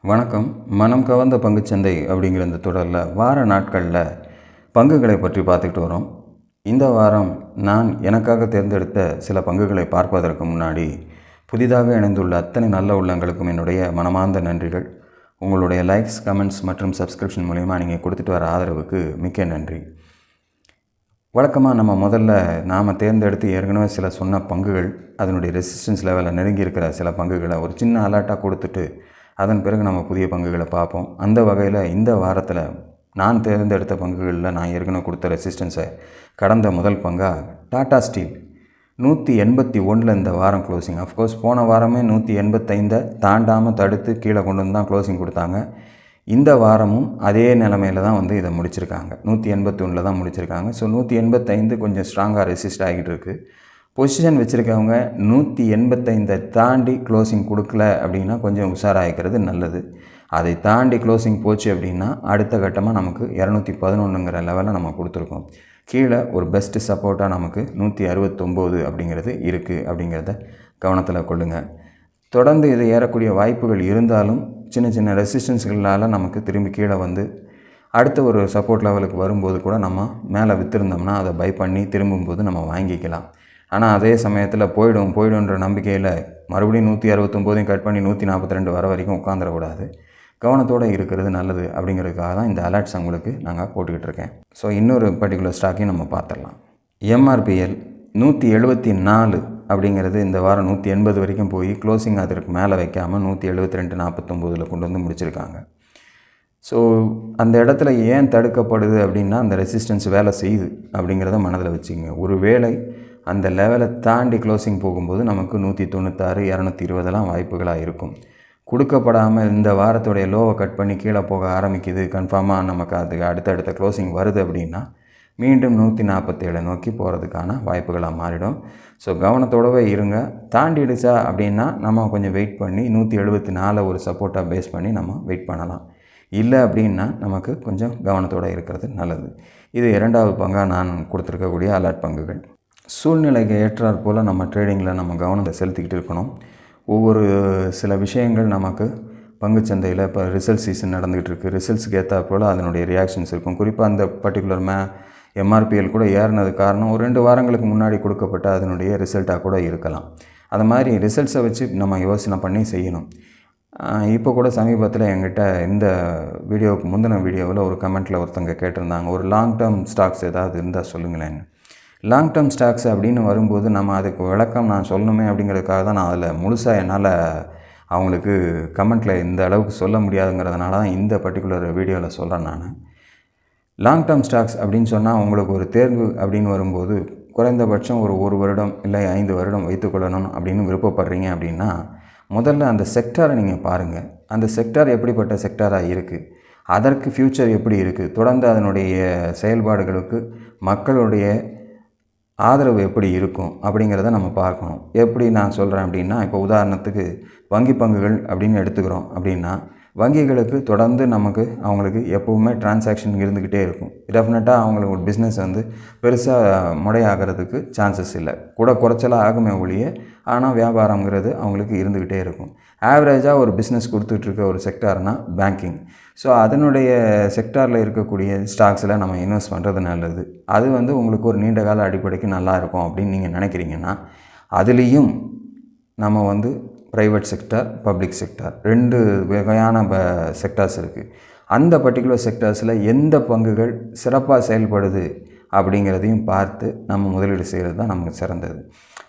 வணக்கம். மனம் கவர்ந்த பங்குச்சந்தை அப்படிங்கிற இந்த தொடரில் வார நாட்களில் பங்குகளை பற்றி பார்த்துக்கிட்டு வரோம். இந்த வாரம் நான் எனக்காக தேர்ந்தெடுத்த சில பங்குகளை பார்ப்பதற்கு முன்னாடி புதிதாக இணைந்துள்ள அத்தனை நல்ல உள்ளங்களுக்கும் என்னுடைய மனமார்ந்த நன்றிகள். உங்களுடைய லைக்ஸ், கமெண்ட்ஸ் மற்றும் சப்ஸ்கிரிப்ஷன் மூலிமா நீங்கள் கொடுத்துட்டு வர ஆதரவுக்கு மிக்க நன்றி. வழக்கமாக நம்ம முதல்ல நாம் தேர்ந்தெடுத்து ஏற்கனவே சில சொன்ன பங்குகள் அதனுடைய ரெசிஸ்டன்ஸ் லெவலில் நெருங்கி இருக்கிற சில பங்குகளை ஒரு சின்ன அலர்ட்டாக கொடுத்துட்டு அதன் பிறகு நம்ம புதிய பங்குகளை பார்ப்போம். அந்த வகையில் இந்த வாரத்தில் நான் தேர்ந்தெடுத்த பங்குகளில் நான் ஏற்கனவே கொடுத்த ரெசிஸ்டன்ஸை கடந்த முதல் பங்காக டாடா ஸ்டீல் 181 இந்த வாரம் க்ளோசிங். அஃப்கோர்ஸ் போன வாரமே 185 தாண்டாமல் தடுத்து கீழே கொண்டு வந்து தான் க்ளோசிங் கொடுத்தாங்க. இந்த வாரமும் அதே நிலமையில் தான் இதை முடிச்சிருக்காங்க. 181 தான் முடிச்சிருக்காங்க. ஸோ 185 கொஞ்சம் ஸ்ட்ராங்காக ரெசிஸ்ட் ஆகிட்டு இருக்குது. பொசிஷன் வச்சுருக்கவங்க 185 தாண்டி க்ளோசிங் கொடுக்கல அப்படின்னா கொஞ்சம் உஷாராகிக்கிறது நல்லது. அதை தாண்டி க்ளோசிங் போச்சு அப்படின்னா அடுத்த கட்டமாக நமக்கு 211 லெவலில் நம்ம கொடுத்துருக்கோம். கீழே ஒரு பெஸ்ட்டு சப்போர்ட்டாக நமக்கு 169 அப்படிங்கிறது இருக்குது அப்படிங்கிறத கவனத்தில் கொள்ளுங்கள். தொடர்ந்து இது ஏறக்கூடிய வாய்ப்புகள் இருந்தாலும் சின்ன சின்ன ரெசிஸ்டன்ஸ்களால் நமக்கு திரும்பி கீழே அடுத்த ஒரு சப்போர்ட் லெவலுக்கு வரும்போது கூட நம்ம மேலே விற்றுருந்தோம்னா அதை பை பண்ணி திரும்பும்போது நம்ம வாங்கிக்கலாம். ஆனால் அதே சமயத்தில் போய்டும்ன்ற நம்பிக்கையில் மறுபடியும் 169 கட் பண்ணி 142 வர வரைக்கும் உட்காந்துடக்கூடாது. கவனத்தோடு இருக்கிறது நல்லது அப்படிங்கிறதுக்காக தான் இந்த அலர்ட்ஸ் உங்களுக்கு நாங்கள் போட்டுக்கிட்டு இருக்கேன். ஸோ இன்னொரு பர்டிகுலர் ஸ்டாக்கையும் நம்ம பார்த்துடலாம். எம்ஆர்பிஎல் 174 அப்படிங்கிறது இந்த வாரம் 180 வரைக்கும் போய் க்ளோசிங் அதற்கு மேலே வைக்காமல் 172.49 கொண்டு முடிச்சிருக்காங்க. ஸோ அந்த இடத்துல ஏன் தடுக்கப்படுது அப்படின்னா அந்த ரெசிஸ்டன்ஸ் வேலை செய்யுது அப்படிங்கிறத மனதில் வச்சுங்க. ஒரு வேளை அந்த லெவலை தாண்டி க்ளோசிங் போகும்போது நமக்கு 196, 220 வாய்ப்புகளாக இருக்கும். கொடுக்கப்படாமல் இந்த வாரத்துடைய லோவை கட் பண்ணி கீழே போக ஆரம்பிக்குது, கன்ஃபார்மாக நமக்கு அதுக்கு அடுத்தடுத்த க்ளோசிங் வருது அப்படின்னா மீண்டும் 147 நோக்கி போகிறதுக்கான வாய்ப்புகளாக மாறிடும். ஸோ கவனத்தோடவே இருங்க. தாண்டிடுச்சா அப்படின்னா நம்ம கொஞ்சம் வெயிட் பண்ணி 174 ஒரு சப்போர்ட்டாக பேஸ் பண்ணி நம்ம வெயிட் பண்ணலாம். இல்லை அப்படின்னா நமக்கு கொஞ்சம் கவனத்தோடு இருக்கிறது நல்லது. இது இரண்டாவது பங்காக நான் கொடுத்துருக்கக்கூடிய அலர்ட் பங்குகள். சூழ்நிலைக்கு ஏற்றாற் போல் நம்ம ட்ரேடிங்கில் நம்ம கவனத்தை செலுத்திக்கிட்டு இருக்கணும். ஒவ்வொரு சில விஷயங்கள் நமக்கு பங்குச்சந்தையில் இப்போ ரிசல்ட் சீசன் நடந்துகிட்டு இருக்குது. ரிசல்ட்ஸுக்கு ஏற்றாற் போல் அதனுடைய ரியாக்ஷன்ஸ் இருக்கும். குறிப்பாக அந்த பர்டிகுலர் எம்ஆர்பிஎல் கூட ஏறினது காரணம் ஒரு 2 வாரங்களுக்கு முன்னாடி கொடுக்கப்பட்ட அதனுடைய ரிசல்ட்டாக கூட இருக்கலாம். அது மாதிரி ரிசல்ட்ஸை வச்சு நம்ம யோசனை பண்ணி செய்யணும். இப்போ கூட சமீபத்தில் என்கிட்ட இந்த வீடியோவுக்கு முந்தின வீடியோவில் ஒரு கமெண்ட்டில் ஒருத்தங்க கேட்டிருந்தாங்க, ஒரு லாங் டேர்ம் ஸ்டாக்ஸ் ஏதாவது இருந்தால் சொல்லுங்களேன். லாங் டேர்ம் ஸ்டாக்ஸ் அப்படின்னு வரும்போது நம்ம அதுக்கு விளக்கம் நான் சொல்லணுமே அப்படிங்கிறதுக்காக தான் நான் அதில் முழுசாக என்னால் அவங்களுக்கு கமெண்ட்டில் இந்த அளவுக்கு சொல்ல முடியாதுங்கிறதுனால தான் இந்த பர்டிகுலர் வீடியோவில் சொல்கிறேன். நான் லாங் டேர்ம் ஸ்டாக்ஸ் அப்படின்னு சொன்னால் உங்களுக்கு ஒரு தேர்வு அப்படின்னு வரும்போது குறைந்தபட்சம் ஒரு வருடம் இல்லை 5 வருடம் வைத்துக்கொள்ளணும் அப்படின்னு விருப்பப்படுறீங்க அப்படின்னா முதல்ல அந்த செக்டாரை நீங்கள் பாருங்கள். அந்த செக்டார் எப்படிப்பட்ட செக்டாராக இருக்குது, அதற்கு ஃப்யூச்சர் எப்படி இருக்குது, தொடர்ந்து அதனுடைய செயல்பாடுகளுக்கு மக்களுடைய ஆதரவு எப்படி இருக்கும் அப்படிங்கிறத நம்ம பார்க்கணும். எப்படி நான் சொல்கிறேன் அப்படின்னா, இப்போ உதாரணத்துக்கு வங்கி பங்குகள் அப்படின்னு எடுத்துக்கிறோம் அப்படின்னா வங்கிகளுக்கு தொடர்ந்து நமக்கு அவங்களுக்கு எப்போவுமே டிரான்சாக்ஷன் இருந்துக்கிட்டே இருக்கும். டெஃபினட்டாக அவங்களுக்கு ஒரு பிஸ்னஸ் பெருசாக முடையாகிறதுக்கு சான்சஸ் இல்லை. கூட குறைச்சலாக ஆகுமே ஒழிய ஆனால் வியாபாரங்கிறது அவங்களுக்கு இருந்துக்கிட்டே இருக்கும். ஆவரேஜாக ஒரு பிஸ்னஸ் கொடுத்துட்ருக்க ஒரு செக்டார்னால் பேங்கிங். ஸோ அதனுடைய செக்டாரில் இருக்கக்கூடிய ஸ்டாக்ஸில் நம்ம இன்வெஸ்ட் பண்ணுறது நல்லது. அது உங்களுக்கு ஒரு நீண்ட கால அடிப்படைக்கு நல்லாயிருக்கும் அப்படின்னு நீங்கள் நினைக்கிறீங்கன்னா அதுலேயும் நம்ம ப்ரைவேட் செக்டார், பப்ளிக் செக்டார் 2 வகையான செக்டார்ஸ் இருக்குது. அந்த பர்டிகுலர் செக்டார்ஸில் எந்த பங்குகள் சிறப்பாக செயல்படுது அப்படிங்கிறதையும் பார்த்து நம்ம முதலீடு செய்கிறது தான் நமக்கு சிறந்தது.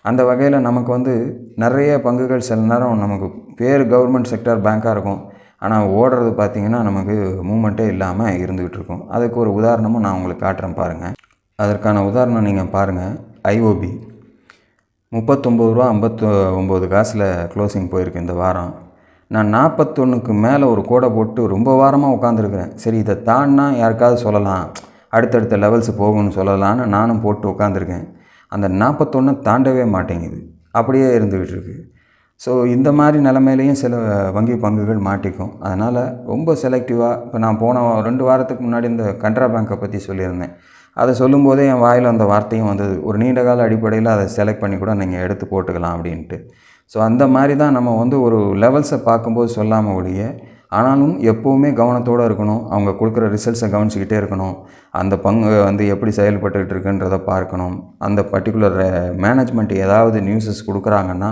அந்த வகையில் நமக்கு நிறைய பங்குகள் சில நேரம் நமக்கு பேர் கவர்மெண்ட் செக்டார் பேங்காக இருக்கும், ஆனால் ஓடுறது பார்த்திங்கன்னா நமக்கு மூமெண்ட்டே இல்லாமல் இருந்துக்கிட்டு இருக்கும். அதுக்கு ஒரு உதாரணமும் நான் உங்களுக்கு காட்டுறேன் பாருங்கள். அதற்கான உதாரணம் நீங்கள் பாருங்கள். ஐஓபி $39.59 க்ளோசிங் போயிருக்கு இந்த வாரம். நான் 41க்கு மேலே ஒரு கோடை போட்டு ரொம்ப வாரமாக உட்காந்துருக்கிறேன். சரி, இதை தாண்டினா யாருக்காவது சொல்லலாம், அடுத்தடுத்த லெவல்ஸ் போகணும்னு சொல்லலான்னு நானும் போட்டு உட்காந்துருக்கேன். அந்த 41 தாண்டவே மாட்டேங்குது, அப்படியே இருந்துக்கிட்டு இருக்குது. ஸோ இந்த மாதிரி நிலைமையிலையும் சில வங்கி பங்குகள் மாட்டிக்கும். அதனால் ரொம்ப செலக்டிவாக இப்போ நான் போன 2 வாரத்துக்கு முன்னாடி இந்த கனரா பேங்க்கை பற்றி சொல்லியிருந்தேன். அதை சொல்லும்போதே என் வாயில் அந்த வார்த்தையும் வந்தது. ஒரு நீண்ட கால அடிப்படையில் அதை செலக்ட் பண்ணி கூட நீங்கள் எடுத்து போட்டுக்கலாம் அப்படின்ட்டு. ஸோ அந்த மாதிரி தான் நம்ம ஒரு லெவல்ஸை பார்க்கும்போது சொல்லாமல் ஒழிய ஆனாலும் எப்போவுமே கவனத்தோடு இருக்கணும். அவங்க கொடுக்குற ரிசல்ட்ஸை கவனிச்சிக்கிட்டே இருக்கணும். அந்த பங்கு வந்து எப்படி செயல்பட்டுக்கிட்டு இருக்குன்றதை பார்க்கணும். அந்த பர்டிகுலர் மேனேஜ்மெண்ட் ஏதாவது நியூஸஸ் கொடுக்குறாங்கன்னா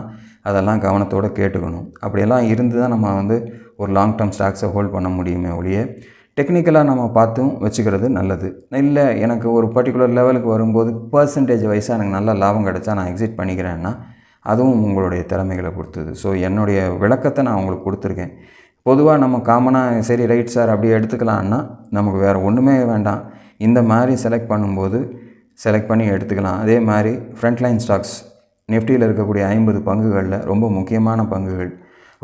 அதெல்லாம் கவனத்தோடு கேட்டுக்கணும். அப்படியெல்லாம் இருந்து தான் நம்ம வந்து ஒரு லாங் டேர்ம் ஸ்டாக்ஸை ஹோல்ட் பண்ண முடியுமே ஒழிய டெக்னிக்கலாக நம்ம பார்த்தும் வச்சுக்கிறது நல்லது. இல்லை எனக்கு ஒரு பர்டிகுலர் லெவலுக்கு வரும்போது பர்சன்டேஜ் வைஸாக எனக்கு நல்ல லாபம் கிடச்சா நான் எக்ஸிட் பண்ணிக்கிறேன்னா அதுவும் உங்களுடைய திறமைகளை பொறுத்தது. ஸோ என்னுடைய விளக்கத்தை நான் உங்களுக்கு கொடுத்துருக்கேன். பொதுவாக நம்ம காமனாக சரி ரைட் சார் அப்படியே எடுத்துக்கலான்னா நமக்கு வேறு ஒன்றுமே வேண்டாம். இந்த மாதிரி செலக்ட் பண்ணும்போது செலக்ட் பண்ணி எடுத்துக்கலாம். அதே மாதிரி ஃப்ரண்ட்லைன் ஸ்டாக்ஸ் நிஃப்டியில் இருக்கக்கூடிய 50 பங்குகளில் ரொம்ப முக்கியமான பங்குகள்,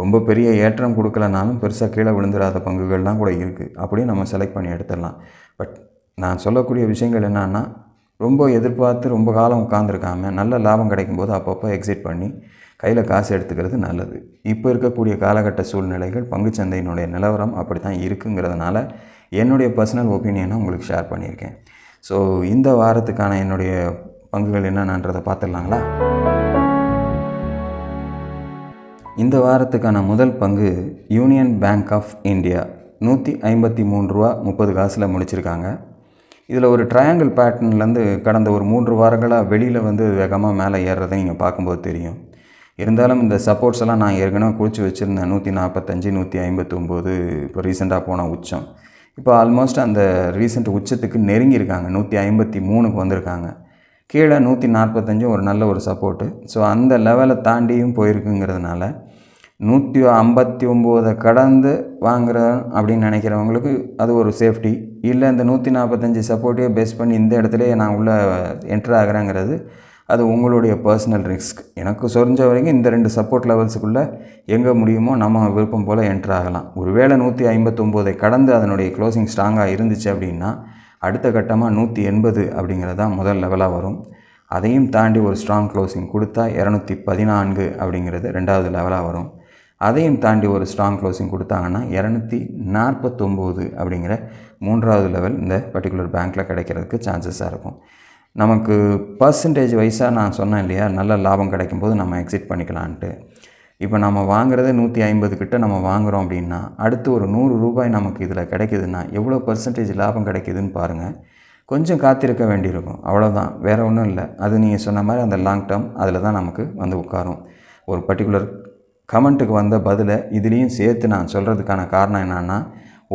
ரொம்ப பெரிய ஏற்றம் கொடுக்கலனாலும் பெருசாக கீழே விழுந்துடாத பங்குகள்லாம் கூட இருக்குது. அப்படியே நம்ம செலக்ட் பண்ணி எடுத்துடலாம். பட் நான் சொல்லக்கூடிய விஷயங்கள் என்னென்னா ரொம்ப எதிர்பார்த்து ரொம்ப காலம் உட்காந்துருக்காம நல்ல லாபம் கிடைக்கும்போது அப்பப்போ எக்ஸிட் பண்ணி கையில் காசு எடுத்துக்கிறது நல்லது. இப்போ இருக்கக்கூடிய காலகட்ட சூழ்நிலைகள் பங்குச்சந்தையினுடைய நிலவரம் அப்படி தான் இருக்குங்கிறதுனால என்னுடைய பர்சனல் ஒப்பீனியனை உங்களுக்கு ஷேர் பண்ணியிருக்கேன். ஸோ இந்த வாரத்துக்கான என்னுடைய பங்குகள் என்னென்னன்றதை பார்த்துடலாங்களா? இந்த வாரத்துக்கான முதல் பங்கு யூனியன் பேங்க் ஆஃப் இந்தியா. 153 ரூபா 30 காசில் முடிச்சிருக்காங்க. இதில் ஒரு ட்ரையாங்கிள் பேட்டர்ன்லேருந்து கடந்த ஒரு 3 வாரங்களாக வெளியில் வந்து வேகமாக மேலே ஏறுறதை நீங்கள் பார்க்கும்போது தெரியும். இருந்தாலும் இந்த சப்போர்ட்ஸ் எல்லாம் நான் ஏற்கனவே குறித்து வச்சுருந்தேன். 145, 159 இப்போ ரீசெண்டாக போன உச்சம். இப்போ ஆல்மோஸ்ட் அந்த ரீசெண்ட் உச்சத்துக்கு நெருங்கியிருக்காங்க. 153க்கு வந்திருக்காங்க. கீழே 145 ஒரு நல்ல ஒரு சப்போர்ட்டு. ஸோ அந்த லெவலை தாண்டியும் போயிருக்குங்கிறதுனால 159 கடந்து வாங்குகிறேன் அப்படின்னு நினைக்கிறவங்களுக்கு அது ஒரு சேஃப்டி. இல்லை இந்த 145 சப்போர்ட்டே பேஸ் பண்ணி இந்த இடத்துலையே நான் உள்ளே என்ட்ரு ஆகிறேங்கிறது அது உங்களுடைய பர்சனல் ரிஸ்க். எனக்கு சொரிஞ்ச வரைக்கும் இந்த 2 சப்போர்ட் லெவல்ஸுக்குள்ளே எங்கே முடியுமோ நம்ம விருப்பம் போல் என்ட்ரு ஆகலாம். ஒருவேளை 159 கடந்து அதனுடைய க்ளோசிங் ஸ்ட்ராங்காக இருந்துச்சு அப்படின்னா அடுத்த கட்டமாக 180 அப்படிங்கிறது தான் முதல் லெவலாக வரும். அதையும் தாண்டி ஒரு ஸ்ட்ராங் க்ளோசிங் கொடுத்தா 214 அப்படிங்கிறது ரெண்டாவது லெவலாக வரும். அதையும் தாண்டி ஒரு ஸ்ட்ராங் க்ளோசிங் கொடுத்தாங்கன்னா 249 அப்படிங்கிற மூன்றாவது லெவல் இந்த பர்டிகுலர் பேங்க்கில் கிடைக்கிறதுக்கு சான்சஸாக இருக்கும். நமக்கு பர்சன்டேஜ் வைஸாக நான் சொன்னேன் இல்லையா, நல்ல லாபம் கிடைக்கும்போது நம்ம எக்ஸிட் பண்ணிக்கலான்ட்டு. இப்போ நம்ம வாங்குறது 150 கிட்ட நம்ம வாங்குகிறோம் அப்படின்னா அடுத்து ஒரு 100 ரூபாய் நமக்கு இதில் கிடைக்குதுன்னா எவ்வளோ பர்சன்டேஜ் லாபம் கிடைக்குதுன்னு பாருங்கள். கொஞ்சம் காத்திருக்க வேண்டியிருக்கும், அவ்வளோதான், வேறு ஒன்றும் இல்லை. அது நீங்கள் சொன்ன மாதிரி அந்த லாங் டேர்ம் அதில் தான் நமக்கு வந்து உட்காரும். ஒரு பர்டிகுலர் கமெண்ட்டுக்கு வந்த பதிலை இதுலேயும் சேர்த்து நான் சொல்கிறதுக்கான காரணம் என்னென்னா,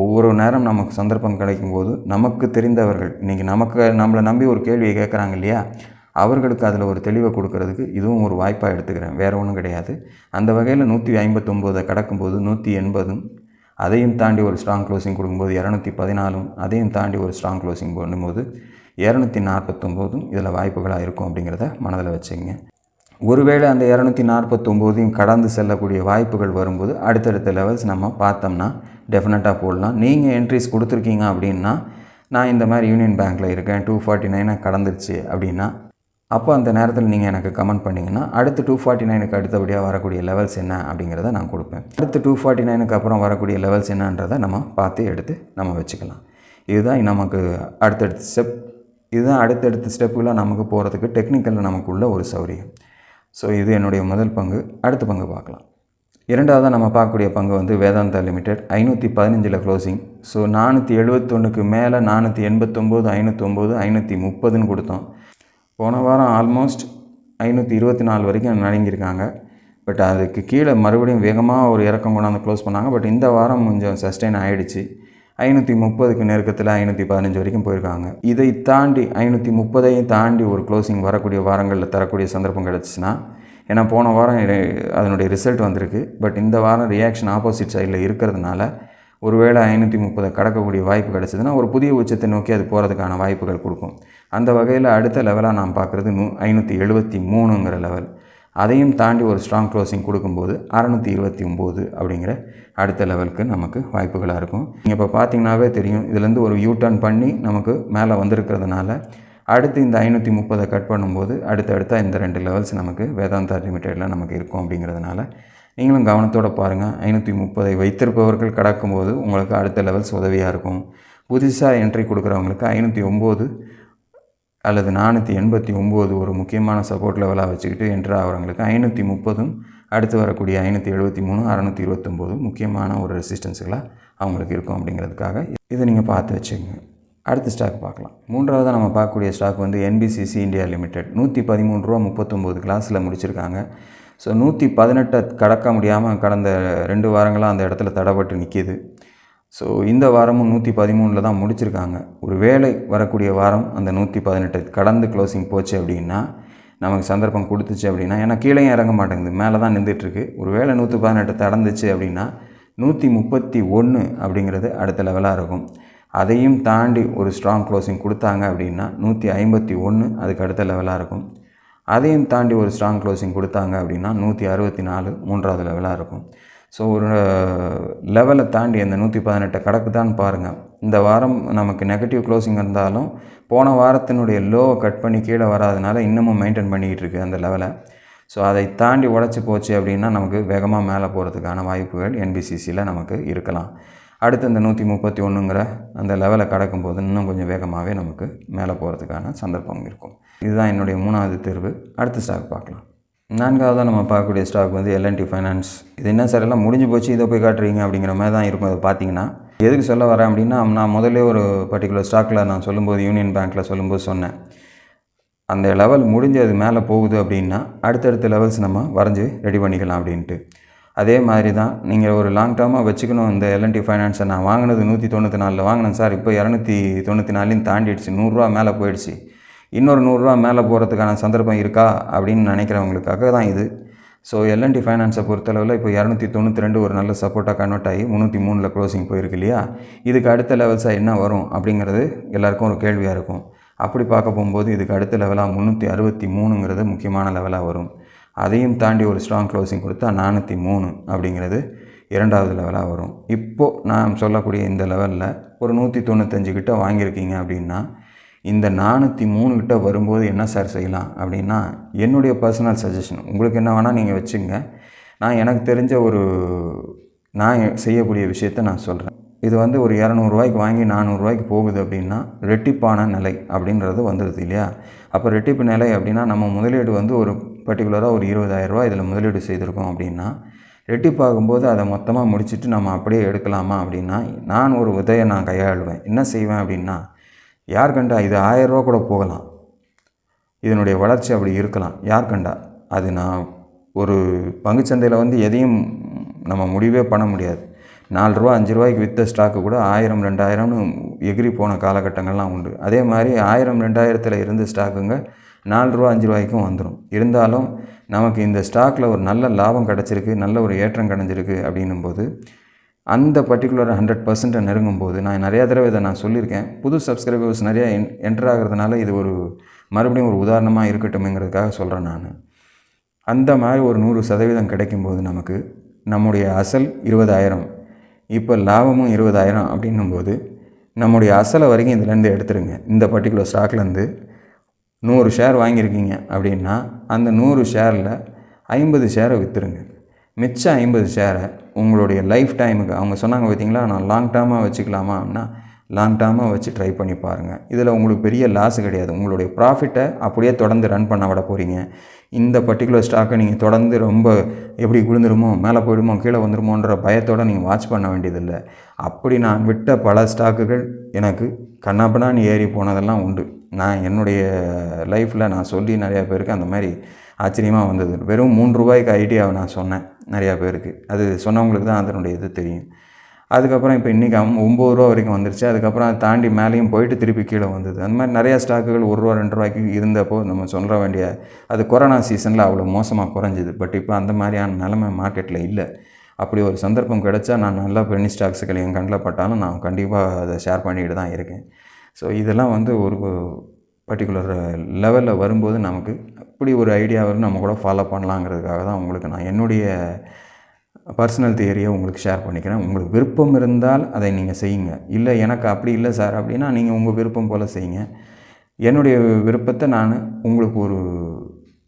ஒவ்வொரு நேரம் நமக்கு சந்தர்ப்பம் கிடைக்கும்போது நமக்கு தெரிந்தவர்கள் இன்றைக்கி நம்மளை நம்பி ஒரு கேள்வியை கேட்குறாங்க இல்லையா, அவர்களுக்கு அதில் ஒரு தெளிவை கொடுக்கறதுக்கு இதுவும் ஒரு வாய்ப்பாக எடுத்துக்கிறேன், வேறு ஒன்றும் கிடையாது. அந்த வகையில் 159 கடக்கும்போது 180, அதையும் தாண்டி ஒரு ஸ்ட்ராங் க்ளோசிங் கொடுக்கும்போது 214, அதையும் தாண்டி ஒரு ஸ்ட்ராங் க்ளோசிங் பண்ணும்போது 249 இதில் வாய்ப்புகளாக இருக்கும் அப்படிங்கிறத மனதில் வச்சுங்க. ஒருவேளை அந்த 249 கடந்து செல்லக்கூடிய வாய்ப்புகள் வரும்போது அடுத்தடுத்த லெவல்ஸ் நம்ம பார்த்தோம்னா டெஃபினட்டாக போடலாம். நீங்கள் என்ட்ரிஸ் கொடுத்துருக்கீங்க அப்படின்னா, நான் இந்த மாதிரி யூனியன் பேங்க்கில் இருக்கேன் 249 கடந்துருச்சு அப்படின்னா அப்போ அந்த நேரத்தில் நீங்கள் எனக்கு கமெண்ட் பண்ணிங்கன்னா அடுத்து 249க்கு அடுத்தபடியாக வரக்கூடிய லெவல்ஸ் என்ன அப்படிங்கிறத நான் கொடுப்பேன். அடுத்து 249க்கு அப்புறம் வரக்கூடிய லெவல்ஸ் என்னன்றதை நம்ம பார்த்து எடுத்து நம்ம வச்சுக்கலாம். இதுதான் நமக்கு அடுத்தடுத்த ஸ்டெப். இதுதான் அடுத்தடுத்த ஸ்டெப்புகளை நமக்கு போகிறதுக்கு டெக்னிக்கலில் நமக்குள்ள ஒரு சௌரியம். ஸோ இது என்னுடைய முதல் பங்கு. அடுத்த பங்கு பார்க்கலாம். இரண்டாவதாக நம்ம பார்க்கக்கூடிய பங்கு வந்து வேதாந்தா லிமிடெட். 515 க்ளோசிங். ஸோ 471க்கு மேலே 489, 509, 530ன்னு கொடுத்தோம். போன வாரம் ஆல்மோஸ்ட் 524 வரைக்கும் நடுங்கியிருக்காங்க. பட் அதுக்கு கீழே மறுபடியும் வேகமாக ஒரு இறக்கம் கொண்டாந்து க்ளோஸ் பண்ணாங்க. பட் இந்த வாரம் கொஞ்சம் சஸ்டெயின் ஆகிடுச்சு. 530க்கு நெருக்கத்தில் 515 வரைக்கும் போயிருக்காங்க. இதை தாண்டி 530ஐயும் தாண்டி ஒரு க்ளோசிங் வரக்கூடிய வாரங்களில் தரக்கூடிய சந்தர்ப்பம் கிடச்சிச்சின்னா, ஏன்னா போன வாரம் அதனுடைய ரிசல்ட் வந்திருக்கு. பட் இந்த வாரம் ரியாக்ஷன் ஆப்போசிட் சைடில் இருக்கிறதுனால ஒருவேளை 530 கடக்கக்கூடிய வாய்ப்பு கிடச்சிதுன்னா ஒரு புதிய உச்சத்தை நோக்கி அது போகிறதுக்கான வாய்ப்புகள் கொடுக்கும். அந்த வகையில் அடுத்த லெவலாக நான் பார்க்குறது 573ங்கிற லெவல். அதையும் தாண்டி ஒரு ஸ்ட்ராங் க்ளோசிங் கொடுக்கும்போது 629 அப்படிங்கிற அடுத்த லெவலுக்கு நமக்கு வாய்ப்புகளாக இருக்கும். நீங்கள் இப்போ பார்த்தீங்கன்னாவே தெரியும், இதுலேருந்து ஒரு யூ-டர்ன் பண்ணி நமக்கு மேலே வந்திருக்கிறதுனால அடுத்து இந்த 530 கட் பண்ணும்போது அடுத்தடுத்த இந்த 2 லெவல்ஸ் நமக்கு வேதாந்தா லிமிடெடில் நமக்கு இருக்கும். அப்படிங்கிறதுனால நீங்களும் கவனத்தோடு பாருங்கள். 530 வைத்திருப்பவர்கள் கடக்கும்போது உங்களுக்கு அடுத்த லெவல்ஸ் உதவியாக இருக்கும். புதுசாக என்ட்ரி கொடுக்குறவங்களுக்கு 509 அல்லது 489 ஒரு முக்கியமான சப்போர்ட் லெவலாக வச்சுக்கிட்டு என்ட்ரு ஆகிறவங்களுக்கு 530ம் அடுத்து வரக்கூடிய 573 629 முக்கியமான ஒரு ரெசிஸ்டன்ஸுகளாக அவங்களுக்கு இருக்கும் அப்படிங்கிறதுக்காக இதை நீங்கள் பார்த்து வச்சுக்கோங்க. அடுத்த ஸ்டாக் பார்க்கலாம். மூன்றாவதாக நம்ம பார்க்கக்கூடிய ஸ்டாக் வந்து NBCC இந்தியா லிமிடெட். 113 ரூபா 39 கிளாஸில் முடிச்சிருக்காங்க. ஸோ 118 கடக்க முடியாமல் கடந்த 2 வாரங்களாக அந்த இடத்துல தடைப்பட்டு நிற்கிது. ஸோ இந்த வாரமும் 113 தான் முடிச்சிருக்காங்க. ஒரு வேளை வரக்கூடிய வாரம் அந்த 118 கடந்து க்ளோசிங் போச்சு அப்படின்னா நமக்கு சந்தர்ப்பம் கொடுத்துச்சு அப்படின்னா, ஏன்னா கீழே இறங்க மாட்டேங்குது, மேலே தான் நின்றுட்டுருக்கு. ஒரு வேளை 118 கடந்துச்சு அப்படின்னா 131 அப்படிங்கிறது அடுத்த லெவலாக இருக்கும். அதையும் தாண்டி ஒரு ஸ்ட்ராங் க்ளோசிங் கொடுத்தாங்க அப்படின்னா 151 அதுக்கு அடுத்த லெவலாக இருக்கும். அதையும் தாண்டி ஒரு ஸ்ட்ராங் க்ளோசிங் கொடுத்தாங்க அப்படின்னா 164 மூன்றாவது லெவலாக இருக்கும். ஸோ ஒரு லெவலை தாண்டி அந்த 118 கடக்குதான்னு பாருங்கள். இந்த வாரம் நமக்கு நெகட்டிவ் க்ளோசிங் இருந்தாலும் போன வாரத்தினுடைய லோவை கட் பண்ணி கீழே வராதனால இன்னமும் மெயின்டைன் பண்ணிக்கிட்டு இருக்குது அந்த லெவலை. ஸோ அதை தாண்டி உடச்சி போச்சு அப்படின்னா நமக்கு வேகமாக மேலே போகிறதுக்கான வாய்ப்புகள் NBCCயில் நமக்கு இருக்கலாம். அடுத்து அந்த 131ங்கிற அந்த லெவலை கடக்கும்போது இன்னும் கொஞ்சம் வேகமாகவே நமக்கு மேலே போகிறதுக்கான சந்தர்ப்பம் இருக்கும். இதுதான் என்னுடைய 3வது தேர்வு. அடுத்த ஸ்டாக் பார்க்கலாம். 4வதாக நம்ம பார்க்கக்கூடிய ஸ்டாக் வந்து L&T ஃபைனான்ஸ். இது என்ன சார் எல்லாம் முடிஞ்சு போச்சு, இதை போய் காட்டுறீங்க அப்படிங்கிற மாதிரி தான் இருக்கும். அதை பார்த்தீங்கன்னா எதுக்கு சொல்ல வரேன் அப்படின்னா, நான் முதல்ல ஒரு பர்டிகுலர் ஸ்டாக்கில் நான் சொல்லும்போது யூனியன் பேங்க்கில் சொல்லும்போது சொன்னேன், அந்த லெவல் முடிஞ்சு அது மேலே போகுது அப்படின்னா அடுத்தடுத்த லெவல்ஸ் நம்ம வரைஞ்சி ரெடி பண்ணிக்கலாம் அப்படின்ட்டு. அதே மாதிரி தான் நீங்கள் ஒரு லாங் டேர்மாக வச்சுக்கணும். இந்த L&T ஃபைனான்ஸை நான் வாங்கினது 194 வாங்கினேன் சார், இப்போ 294 தாண்டிடுச்சு, 100 ரூபா மேலே போயிடுச்சு, இன்னொரு 100 ரூபா மேலே போகிறதுக்கான சந்தர்ப்பம் இருக்கா அப்படின்னு நினைக்கிறவங்களுக்காக தான் இது. ஸோ L&T ஃபைனான்ஸை பொறுத்தளவில் இப்போ 292 ஒரு நல்ல சப்போர்ட்டாக கன்வெர்ட் ஆகி 303ல் க்ளோசிங் போயிருக்கு இல்லையா. இதுக்கு அடுத்த லெவல்ஸாக என்ன வரும் அப்படிங்கிறது எல்லாருக்கும் ஒரு கேள்வியாக இருக்கும். அப்படி பார்க்க போகும்போது இதுக்கு அடுத்த லெவலாக 363ங்கிறது முக்கியமான லெவலாக வரும். அதையும் தாண்டி ஒரு ஸ்ட்ராங் க்ளோசிங் கொடுத்தா 403 அப்படிங்கிறது 2வது லெவலாக வரும். இப்போது நான் சொல்லக்கூடிய இந்த லெவலில் ஒரு 195 கிட்ட வாங்கியிருக்கீங்க அப்படின்னா இந்த 403 கிட்ட வரும்போது என்ன சார் செய்யலாம் அப்படின்னா, என்னுடைய பர்சனல் சஜஷன், உங்களுக்கு என்ன வேணால் நீங்கள் வச்சுங்க. நான் எனக்கு தெரிஞ்ச நான் செய்யக்கூடிய விஷயத்தை நான் சொல்கிறேன். இது வந்து ஒரு 200 ரூபாய்க்கு வாங்கி 400 ரூபாய்க்கு போகுது அப்படின்னா ரெட்டிப்பான நிலை அப்படின்றது வந்துடுது இல்லையா. அப்போ ரெட்டிப்பு நிலை அப்படின்னா நம்ம முதலீடு வந்து ஒரு பர்டிகுலராக ஒரு 20,000 ரூபா இதில் முதலீடு செய்திருக்கோம் அப்படின்னா ரெட்டிப்பாகும்போது அதை மொத்தமாக முடிச்சுட்டு நம்ம அப்படியே எடுக்கலாமா அப்படின்னா, நான் ஒரு உதவியை நான் கையாளுவேன். என்ன செய்வேன் அப்படின்னா, யார் கண்டா இது 1000 ரூபா கூட போகலாம், இதனுடைய வளர்ச்சி அப்படி இருக்கலாம், யார் கண்டா. அது நான் ஒரு பங்குச்சந்தையில் வந்து எதையும் நம்ம முடிவே பண்ண முடியாது. 4 ரூபா 5 ரூபாய்க்கு விற்ற ஸ்டாக்கு கூட 1000 2000ன்னு எகிரி போன காலகட்டங்கள்லாம் உண்டு. அதே மாதிரி 1000 2000த்தில் இருந்த ஸ்டாக்குங்க 4 ரூபா 5 ரூபாய்க்கும் வந்துடும். இருந்தாலும் நமக்கு இந்த ஸ்டாக்கில் ஒரு நல்ல லாபம் கிடச்சிருக்கு, நல்ல ஒரு ஏற்றம் கிடஞ்சிருக்கு அப்படின்னும்போது அந்த பர்டிகுலர் 100% நெருங்கும்போது, நான் நிறையா தடவை இதை நான் சொல்லியிருக்கேன், புது சப்ஸ்கிரைபர்ஸ் நிறையா என்டர் ஆகிறதுனால இது ஒரு மறுபடியும் ஒரு உதாரணமாக இருக்கட்டும்ங்கிறதுக்காக சொல்கிறேன் நான். அந்த மாதிரி ஒரு 100% கிடைக்கும்போது நமக்கு நம்முடைய அசல் 20,000, இப்போ லாபமும் 20,000 அப்படின்னும்போது நம்முடைய அசலை வரைக்கும் இதுலேருந்து எடுத்துருங்க. இந்த பர்டிகுலர் ஸ்டாக்லேருந்து 100 ஷேர் வாங்கியிருக்கீங்க அப்படின்னா அந்த 100 ஷேரில் 50 ஷேரை விற்றுருங்க. மிச்சம் 50 ஷேரை உங்களுடைய லைஃப் டைமுக்கு, அவங்க சொன்னாங்க பார்த்தீங்களா, நான் லாங் டேர்மாக வச்சுக்கலாமா அப்படின்னா லாங் டேர்மாக வச்சு ட்ரை பண்ணி பாருங்கள். இதில் உங்களுக்கு பெரிய லாஸ் கிடையாது. உங்களுடைய ப்ராஃபிட்டை அப்படியே தொடர்ந்து ரன் பண்ண விட போகிறீங்க. இந்த பர்டிகுலர் ஸ்டாக்கை நீங்கள் தொடர்ந்து ரொம்ப எப்படி விழுந்துருமோ, மேலே போயிடுமோ, கீழே வந்துடுமோன்ற பயத்தோடு நீங்கள் வாட்ச் பண்ண வேண்டியதில்லை. அப்படி நான் விட்ட பல ஸ்டாக்குகள் எனக்கு கண்ணாப்பண்ணான்னு ஏறி போனதெல்லாம் உண்டு. நான் என்னுடைய லைஃப்பில் நான் சொல்லி நிறையா பேருக்கு அந்த மாதிரி ஆச்சரியமாக வந்தது. வெறும் 3 ரூபாய்க்கு ஐடியாவை நான் சொன்னேன் நிறையா பேருக்கு. அது சொன்னவங்களுக்கு தான் அதனுடைய இது தெரியும். அதுக்கப்புறம் இப்போ இன்றைக்கி 9 ரூபா வரைக்கும் வந்துருச்சு. அதுக்கப்புறம் அதை தாண்டி மேலேயும் போயிட்டு திருப்பி கீழே வந்தது. அந்த மாதிரி நிறையா ஸ்டாக்குகள் 1 ரூபா 2 ரூபாய்க்கு இருந்தப்போ நம்ம சொல்ல வேண்டிய, அது கொரோனா சீசனில் அவ்வளோ மோசமாக குறைஞ்சிது. பட் இப்போ அந்த மாதிரியான நிலைமை மார்க்கெட்டில் இல்லை. அப்படி ஒரு சந்தர்ப்பம் கிடைச்சா நான் நல்லா பெனி ஸ்டாக்ஸுகள் என் கண்ணில் பட்டாலும் நான் கண்டிப்பாக அதை ஷேர் பண்ணிக்கிட்டு தான் இருக்கேன். ஸோ இதெல்லாம் வந்து ஒரு பர்டிகுலர் லெவலில் வரும்போது நமக்கு அப்படி ஒரு ஐடியாவில் நம்ம கூட ஃபாலோ பண்ணலாங்கிறதுக்காக தான் உங்களுக்கு நான் என்னுடைய பர்சனல் தியரியை உங்களுக்கு ஷேர் பண்ணிக்கிறேன். உங்களுக்கு விருப்பம் இருந்தால் அதை நீங்கள் செய்யுங்க. இல்லை எனக்கு அப்படி இல்லை சார் அப்படின்னா நீங்கள் உங்கள் விருப்பம் போல் செய்யுங்க. என்னுடைய விருப்பத்தை நான் உங்களுக்கு ஒரு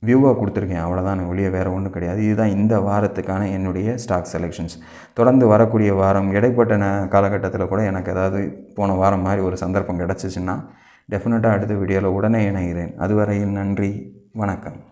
வியூவாக கொடுத்துருக்கேன், அவ்வளோதான். வெளியே வேறு ஒன்றும் கிடையாது. இதுதான் இந்த வாரத்துக்கான என்னுடைய ஸ்டாக் செலெக்ஷன்ஸ். தொடர்ந்து வரக்கூடிய வாரம் இடைப்பட்ட காலகட்டத்தில் கூட எனக்கு ஏதாவது போன வாரம் மாதிரி ஒரு சந்தர்ப்பம் கிடச்சிச்சின்னா டெஃபினட்டாக அடுத்த வீடியோவில் உடனே இணைகிறேன். அதுவரையில் நன்றி, வணக்கம்.